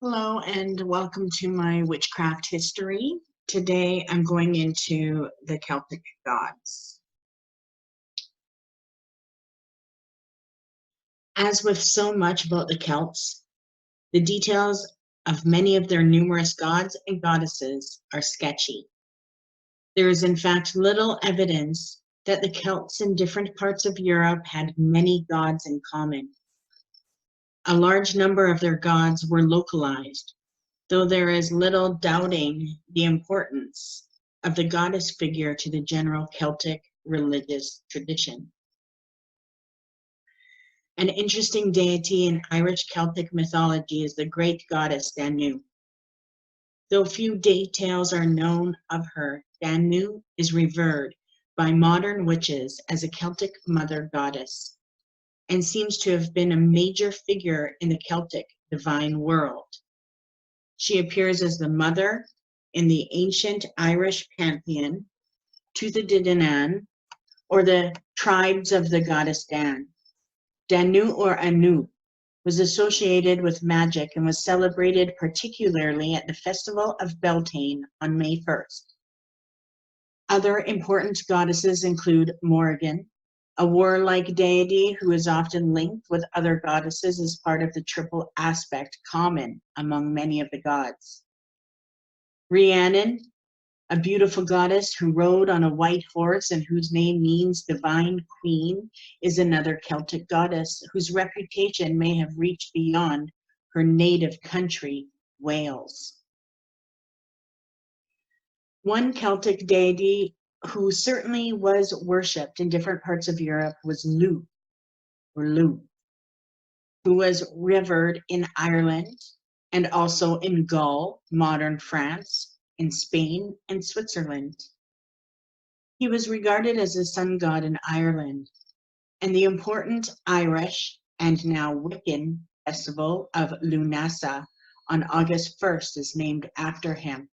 Hello and welcome to my witchcraft history. Today I'm going into the Celtic gods. As with so much about the Celts, the details of many of their numerous gods and goddesses are sketchy. There is in fact little evidence that the Celts in different parts of Europe had many gods in common. A large number of their gods were localized, though there is little doubting the importance of the goddess figure to the general Celtic religious tradition. An interesting deity in Irish Celtic mythology is the great goddess Danu. Though few details are known of her, Danu is revered by modern witches as a Celtic mother goddess and seems to have been a major figure in the Celtic divine world. She appears as the mother in the ancient Irish pantheon to the Didanan, or the tribes of the goddess Dan. Danu or Anu was associated with magic and was celebrated particularly at the festival of Beltane on May 1st. Other important goddesses include Morrigan, a warlike deity who is often linked with other goddesses as part of the triple aspect common among many of the gods. Rhiannon, a beautiful goddess who rode on a white horse and whose name means divine queen, is another Celtic goddess whose reputation may have reached beyond her native country, Wales. One Celtic deity who certainly was worshipped in different parts of Europe was Lugh, who was revered in Ireland and also in Gaul, modern France, in Spain and Switzerland. He was regarded as a sun god in Ireland, and the important Irish and now Wiccan festival of Lunasa on August 1st is named after him.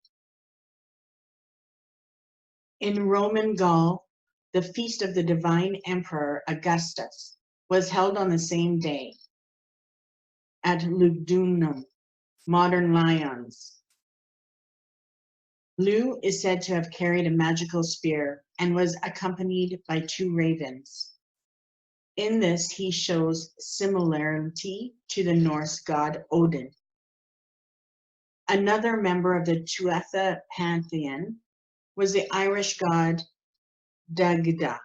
In Roman Gaul, the feast of the divine emperor Augustus was held on the same day at Lugdunum, modern Lyons. Lugh is said to have carried a magical spear and was accompanied by two ravens. In this, he shows similarity to the Norse god Odin. Another member of the Tuatha pantheon was the Irish god Dagda,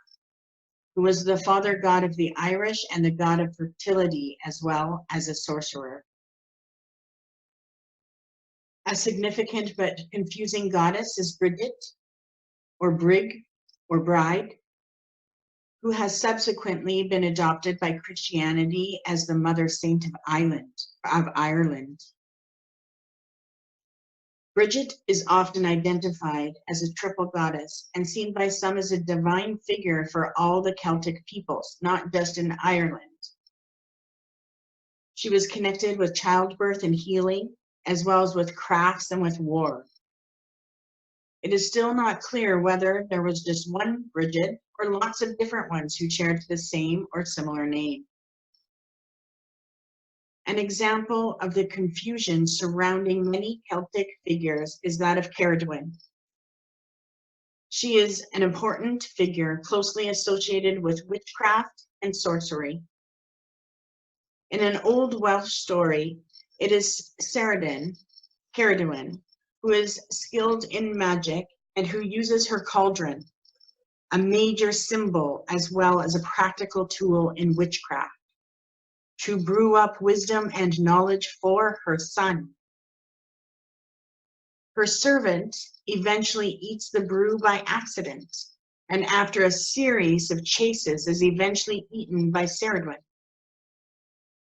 who was the father god of the Irish and the god of fertility, as well as a sorcerer. A significant but confusing goddess is Bridget, or Brig, or Bride, who has subsequently been adopted by Christianity as the mother saint of Ireland. Bridget is often identified as a triple goddess and seen by some as a divine figure for all the Celtic peoples, not just in Ireland. She was connected with childbirth and healing, as well as with crafts and with war. It is still not clear whether there was just one Bridget or lots of different ones who shared the same or similar name. An example of the confusion surrounding many Celtic figures is that of Cerridwen. She is an important figure closely associated with witchcraft and sorcery. In an old Welsh story, it is Cerridwen, who is skilled in magic and who uses her cauldron, a major symbol as well as a practical tool in witchcraft, to brew up wisdom and knowledge for her son. Her servant eventually eats the brew by accident, and after a series of chases is eventually eaten by Cerridwen.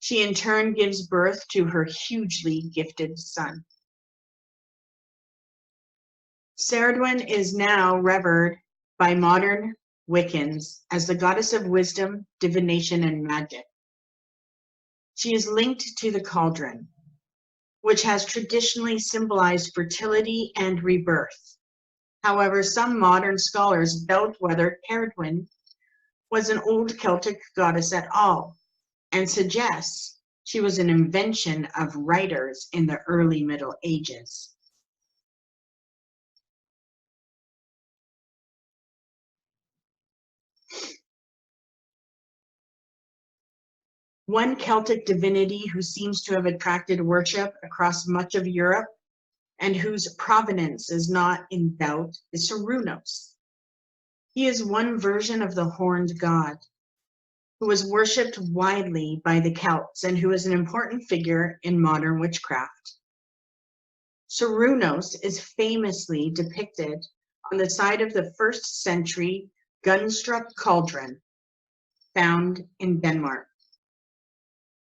She in turn gives birth to her hugely gifted son. Cerridwen is now revered by modern Wiccans as the goddess of wisdom, divination, and magic. She is linked to the cauldron, which has traditionally symbolized fertility and rebirth. However, some modern scholars doubt whether Cerridwen was an old Celtic goddess at all, and suggests She was an invention of writers in the early Middle Ages. One Celtic divinity who seems to have attracted worship across much of Europe and whose provenance is not in doubt is Cernunnos. He is one version of the horned god who was worshipped widely by the Celts and who is an important figure in modern witchcraft. Cernunnos is famously depicted on the side of the 1st century gun-struck cauldron found in Denmark.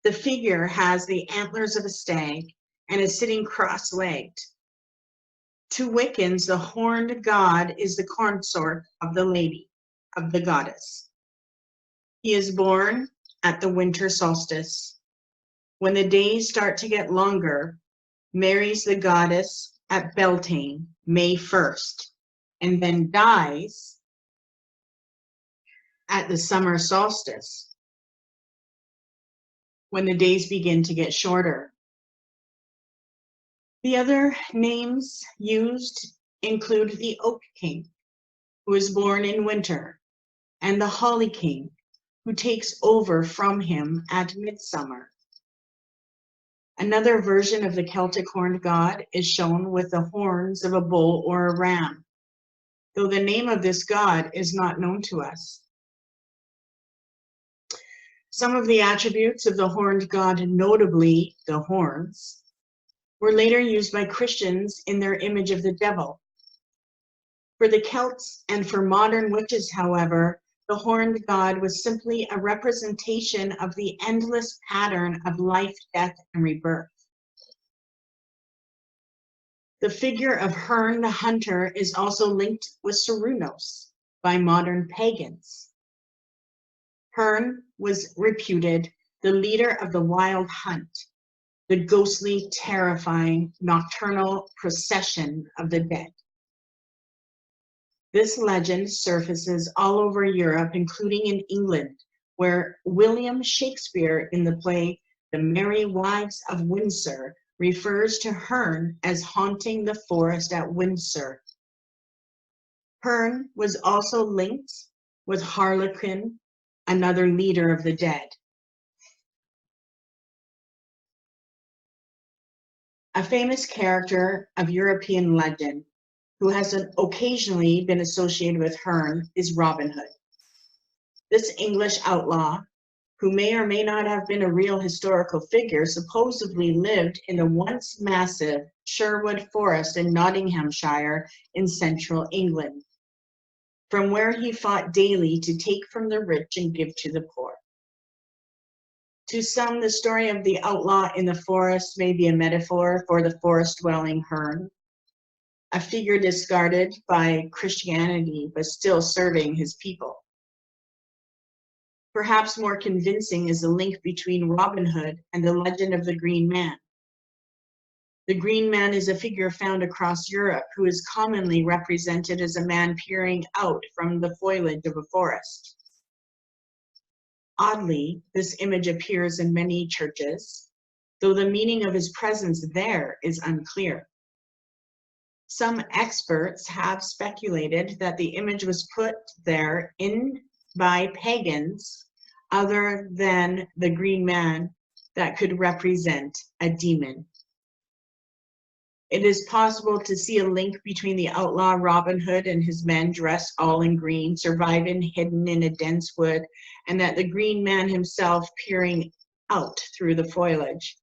The figure has the antlers of a stag and is sitting cross-legged. To Wiccans, the horned god is the consort of the lady, of the goddess. He is born at the winter solstice. When the days start to get longer, marries the goddess at Beltane, May 1st, and then dies at the summer solstice, when the days begin to get shorter. The other names used include the Oak King, who is born in winter, and the Holly King, who takes over from him at midsummer. Another version of the Celtic horned god is shown with the horns of a bull or a ram, though the name of this god is not known to us. Some of the attributes of the horned god, notably the horns, were later used by Christians in their image of the devil. For the Celts and for modern witches, however, the horned god was simply a representation of the endless pattern of life, death, and rebirth. The figure of Herne the hunter is also linked with Cernunnos by modern pagans. Herne was reputed the leader of the wild hunt, the ghostly, terrifying, nocturnal procession of the dead. This legend surfaces all over Europe, including in England, where William Shakespeare in the play The Merry Wives of Windsor refers to Herne as haunting the forest at Windsor. Herne was also linked with Harlequin, another leader of the dead. A famous character of European legend who has occasionally been associated with Herne is Robin Hood. This English outlaw, who may or may not have been a real historical figure, supposedly lived in the once massive Sherwood Forest in Nottinghamshire in central England, from where he fought daily to take from the rich and give to the poor. To some, the story of the outlaw in the forest may be a metaphor for the forest-dwelling Herne, a figure discarded by Christianity but still serving his people. Perhaps more convincing is the link between Robin Hood and the legend of the Green Man. The Green Man is a figure found across Europe who is commonly represented as a man peering out from the foliage of a forest. Oddly, this image appears in many churches, though the meaning of his presence there is unclear. Some experts have speculated that the image was put there by pagans other than the Green Man that could represent a demon. It is possible to see a link between the outlaw Robin Hood and his men dressed all in green, surviving hidden in a dense wood, and that the Green Man himself peering out through the foliage.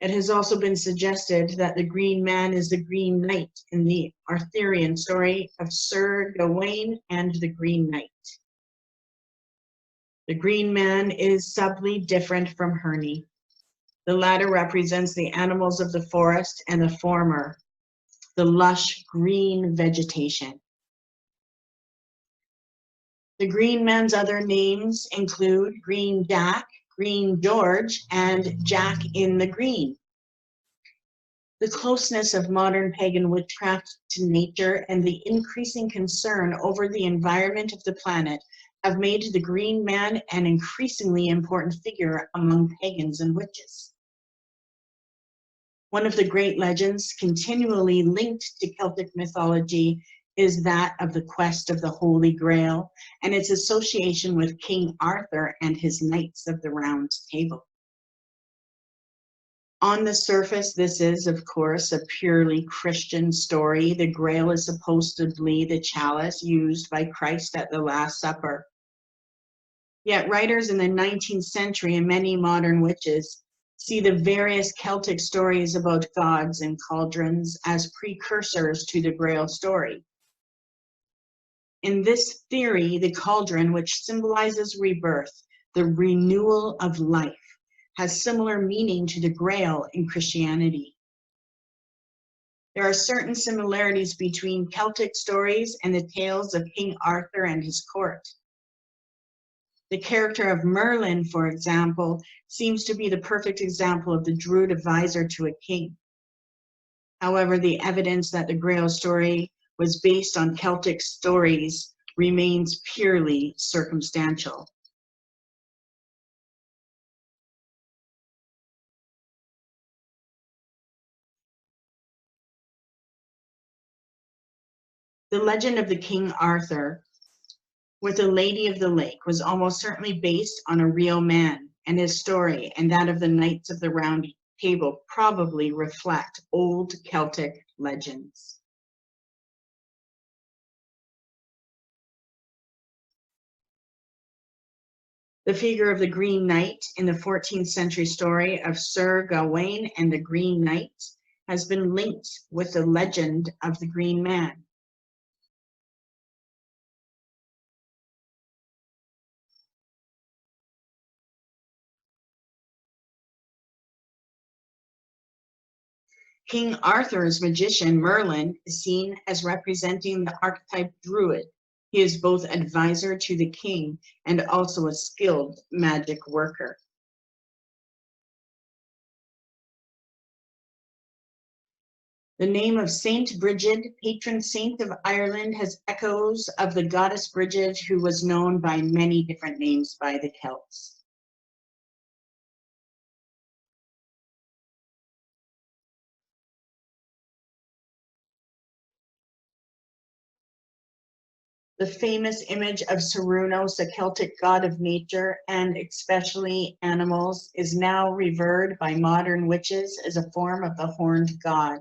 It has also been suggested that the Green Man is the Green Knight in the Arthurian story of Sir Gawain and the Green Knight. The Green Man is subtly different from Herne. The latter represents the animals of the forest, and the former, the lush green vegetation. The Green Man's other names include Green Jack, Green George, and Jack in the Green. The closeness of modern pagan witchcraft to nature and the increasing concern over the environment of the planet have made the Green Man an increasingly important figure among pagans and witches. One of the great legends continually linked to Celtic mythology is that of the quest of the Holy Grail and its association with King Arthur and his Knights of the Round Table. On the surface, this is, of course, a purely Christian story. The Grail is supposedly the chalice used by Christ at the Last Supper. Yet writers in the 19th century and many modern witches see the various Celtic stories about gods and cauldrons as precursors to the Grail story. In this theory, the cauldron, which symbolizes rebirth, the renewal of life, has similar meaning to the Grail in Christianity. There are certain similarities between Celtic stories and the tales of King Arthur and his court. The character of Merlin, for example, seems to be the perfect example of the Druid advisor to a king. However, the evidence that the Grail story was based on Celtic stories remains purely circumstantial. The legend of the King Arthur with the Lady of the Lake was almost certainly based on a real man, and his story and that of the Knights of the Round Table probably reflect old Celtic legends. The figure of the Green Knight in the 14th century story of Sir Gawain and the Green Knight has been linked with the legend of the Green Man. King Arthur's magician Merlin is seen as representing the archetype druid. He is both advisor to the king and also a skilled magic worker. The name of Saint Brigid, patron saint of Ireland, has echoes of the goddess Brigid, who was known by many different names by the Celts. The famous image of Cernunnos, a Celtic god of nature and especially animals, is now revered by modern witches as a form of the horned god.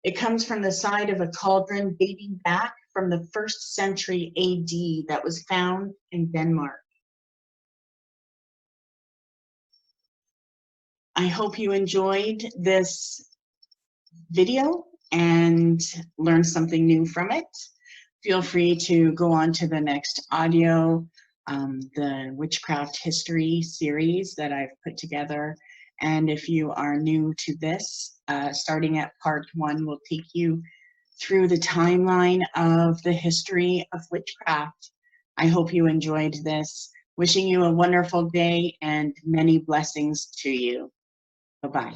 It comes from the side of a cauldron dating back from the 1st century AD that was found in Denmark. I hope you enjoyed this video and learned something new from it. Feel free to go on to the next audio, the Witchcraft History series that I've put together. And if you are new to this, starting at part 1 will take you through the timeline of the history of witchcraft. I hope you enjoyed this. Wishing you a wonderful day and many blessings to you. Bye-bye.